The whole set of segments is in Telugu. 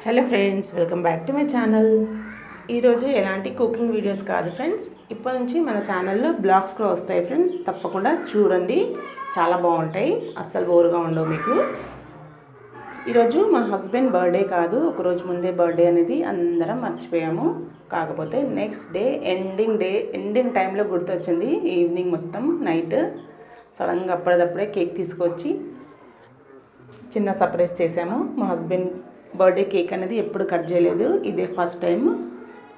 Hello friends, welcome back to my channel. ఈరోజు ఎలాంటి కుకింగ్ వీడియోస్ కాదు ఫ్రెండ్స్. ఇప్పటి నుంచి మన ఛానల్లో బ్లాగ్స్ కూడా వస్తాయి ఫ్రెండ్స్. తప్పకుండా చూడండి, చాలా బాగుంటాయి, అస్సలు బోరుగా ఉండవు మీకు. ఈరోజు మా హస్బెండ్ బర్త్డే కాదు, ఒకరోజు ముందే బర్త్డే అనేది అందరం మర్చిపోయాము. కాకపోతే నెక్స్ట్ డే ఎండింగ్ టైంలో గుర్తొచ్చింది. ఈవినింగ్ మొత్తం నైట్ సడన్గా అప్పటిదప్పుడే కేక్ తీసుకొచ్చి చిన్న సర్ప్రైజ్ చేశాము. మా హస్బెండ్ బర్త్డే కేక్ అనేది ఎప్పుడు కట్ చేయలేదు, ఇదే ఫస్ట్ టైం.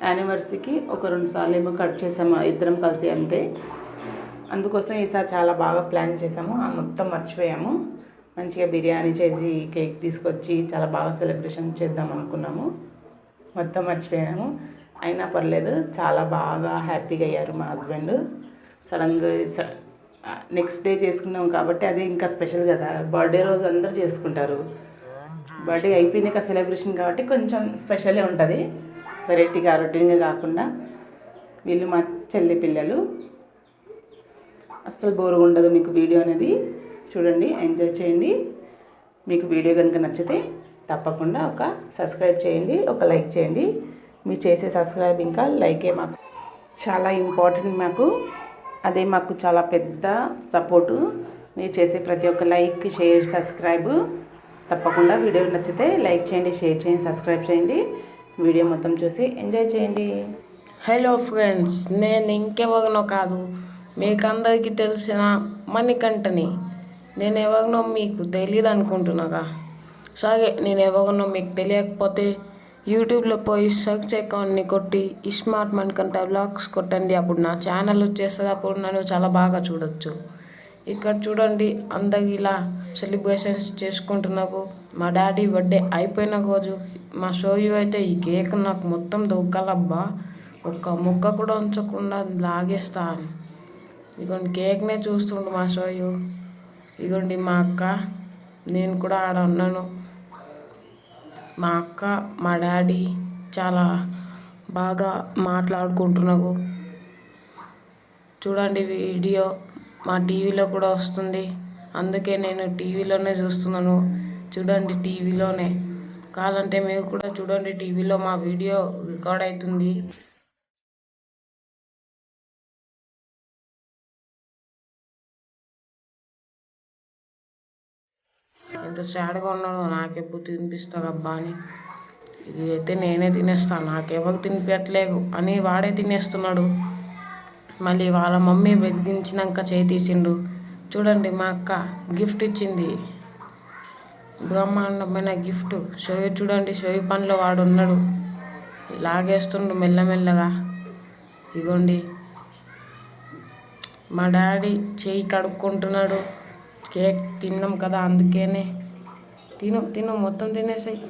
యానివర్సరీకి ఒక 2 సార్లు ఏమో కట్ చేసాము ఇద్దరం కలిసి, అంతే. అందుకోసం ఈసారి చాలా బాగా ప్లాన్ చేసాము, మొత్తం మర్చిపోయాము. మంచిగా బిర్యానీ చేసి కేక్ తీసుకొచ్చి చాలా బాగా సెలబ్రేషన్ చేద్దాం అనుకున్నాము, మొత్తం మర్చిపోయాము. అయినా పర్లేదు, చాలా బాగా హ్యాపీగా అయ్యారు మా హస్బెండ్. సడన్గా నెక్స్ట్ డే చేసుకున్నాం కాబట్టి అది ఇంకా స్పెషల్ కదా. బర్త్డే రోజు అందరూ చేసుకుంటారు, బర్త్డే అయిపోయినాక సెలబ్రేషన్ కాబట్టి కొంచెం స్పెషలే ఉంటుంది, వెరైటీగా రొటీన్గా కాకుండా. వీళ్ళు మా చెల్లి పిల్లలు, అస్సలు బోరుగా ఉండదు మీకు. వీడియో అనేది చూడండి, ఎంజాయ్ చేయండి. మీకు వీడియో కనుక నచ్చితే తప్పకుండా ఒక సబ్స్క్రైబ్ చేయండి, ఒక లైక్ చేయండి. మీరు చేసే సబ్స్క్రైబ్ ఇంకా లైకే మాకు చాలా ఇంపార్టెంట్. అదే మాకు చాలా పెద్ద సపోర్టు. మీరు చేసే ప్రతి ఒక్క లైక్, షేర్, సబ్స్క్రైబ్. తప్పకుండా వీడియో నచ్చితే లైక్ చేయండి, షేర్ చేయండి, సబ్స్క్రైబ్ చేయండి. వీడియో మొత్తం చూసి ఎంజాయ్ చేయండి. హలో ఫ్రెండ్స్, నేను ఇంకెవరినో కాదు, మీకు అందరికీ తెలిసిన మణికంఠని. నేను ఎవరినో మీకు తెలియదు అనుకుంటున్నాగా. సరే, నేను ఎవరినో మీకు తెలియకపోతే యూట్యూబ్లో పోయి సెర్చ్ అకౌంట్ని కొట్టి స్మార్ట్ మణికంఠ వ్లాగ్స్ కొట్టండి. అప్పుడు నా ఛానల్ వచ్చేస్తుంది, అప్పుడు నన్ను చాలా బాగా చూడొచ్చు. ఇక్కడ చూడండి, అందరు ఇలా సెలబ్రేషన్స్ చేసుకుంటున్నారు. మా డాడీ బర్త్డే అయిపోయిన రోజు మా షోయు అయితే ఈ కేక్ నాకు మొత్తం దొరకాలబ్బా, ఒక్క ముక్క కూడా ఉంచకుండా లాగేస్తాను. ఇదిగోండి, కేక్నే చూస్తుండు మా షోయు. ఇదిగోండి మా అక్క, నేను కూడా ఆడ ఉన్నాను. మా అక్క, మా డాడీ చాలా బాగా మాట్లాడుకుంటున్నారు. చూడండి, వీడియో మా టీవీలో కూడా వస్తుంది, అందుకే నేను టీవీలోనే చూస్తున్నాను. చూడండి, టీవీలోనే. కాదంటే మీరు కూడా చూడండి, టీవీలో మా వీడియో రికార్డ్ అవుతుంది. ఎంత సాడ్గా ఉన్నాడో, నాకెప్పుడు తినిపిస్తారు అబ్బా అని. ఇది అయితే నేనే తినేస్తాను, నాకెవరు తినిపించట్లేదు అని వాడే తినేస్తున్నాడు. మళ్ళీ వాళ్ళ మమ్మీ బెదిరించినాక చేతీసిండు. చూడండి, మా అక్క గిఫ్ట్ ఇచ్చింది, బ్రహ్మాండమైన గిఫ్ట్. షోయి చూడండి, షోయి పనిలో వాడు ఉన్నాడు, లాగేస్తుండు మెల్లమెల్లగా. ఇగోండి, మా డాడీ చేయి కడుక్కుంటున్నాడు. కేక్ తిన్నాం కదా, అందుకేనే. తిను మొత్తం తినేసాయి,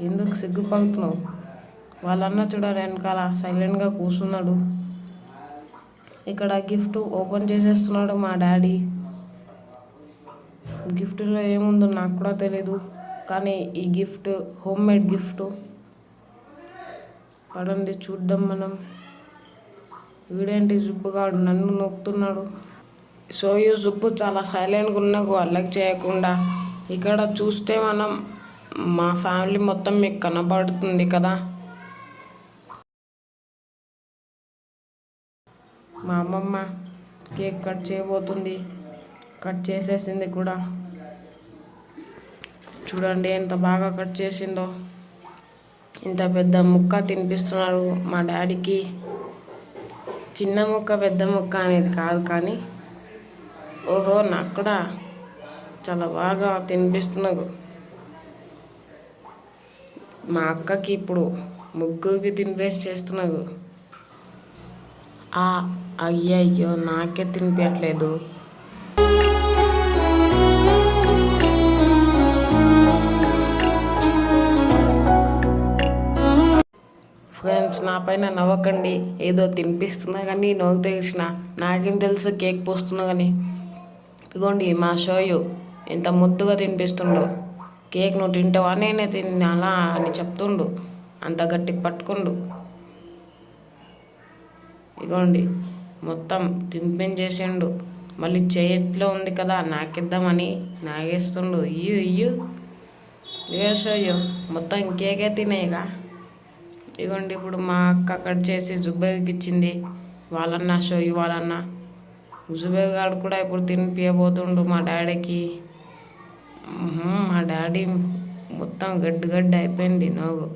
ఎందుకు సిగ్గుపడుతున్నావు? వాళ్ళన్న చూడాలి వెనకాల సైలెంట్గా కూర్చున్నాడు. ఇక్కడ గిఫ్ట్ ఓపెన్ చేసేస్తున్నాడు మా డాడీ. గిఫ్ట్లో ఏముందో నాకు కూడా తెలీదు, కానీ ఈ గిఫ్ట్ హోమ్ మేడ్ గిఫ్ట్. పడండి చూద్దాం మనం. వీడేంటి జుబ్బుగాడు నన్ను నొక్కుతున్నాడు. సోయు జుబ్బు చాలా సైలెంట్గా ఉన్నాకు, అల్లకి చేయకుండా. ఇక్కడ చూస్తే మనం మా ఫ్యామిలీ మొత్తం మీకు కనబడుతుంది కదా. మా అమ్మమ్మ కేక్ కట్ చేయబోతుంది, కట్ చేసేసింది కూడా. చూడండి ఎంత బాగా కట్ చేసిందో. ఇంత పెద్ద ముక్క తినిపిస్తున్నారు మా డాడీకి. చిన్న ముక్క పెద్ద ముక్క అనేది కాదు, కానీ ఓహో, నాకు కూడా చాలా బాగా తినిపిస్తున్నారు. మా అక్కకి ఇప్పుడు ముగ్గురికి తినిపేసి చేస్తున్నారు. అయ్యయ్యో, నాకే తినిపించట్లేదు. ఫ్రెండ్స్, నా పైన నవ్వకండి, ఏదో తినిపిస్తున్నా కానీ నవ్వు తెలిసిన. నాకేం తెలుసు కేక్ పోస్తున్నా కానీ. ఇదిగోండి మా షోయు ఎంత ముద్దుగా తినిపిస్తుండో. కేక్ నువ్వు తింటావా, నేనే తినాలా అని చెప్తుండు, అంత గట్టికి పట్టుకుండు. ఇదిగోండి, మొత్తం తినిపించేసిండు. మళ్ళీ చేతిలో ఉంది కదా నాకిద్దామని నాగేస్తుండు. ఇయ్యు ఏ షోయో మొత్తం కేకే తినేగా. ఇగోండి ఇప్పుడు మా అక్క కట్ చేసి జుబ్బేకి ఇచ్చింది. వాళ్ళన్న షో ఇవ్వాలన్నా జుబేర్ గారు కూడా ఇప్పుడు తినిపించబోతుండు మా డాడీకి. మా డాడీ మొత్తం గడ్డి అయిపోయింది నోగు.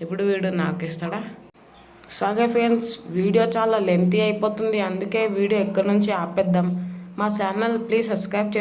ఇప్పుడు వీడు నాకు ఇస్తాడా? సరే ఫ్రెండ్స్, వీడియో చాలా లెంతీ అయిపోతుంది, అందుకే వీడియో ఎక్కడి నుంచి ఆపేద్దాం. మా ఛానల్ ప్లీజ్ సబ్స్క్రైబ్ చేయండి.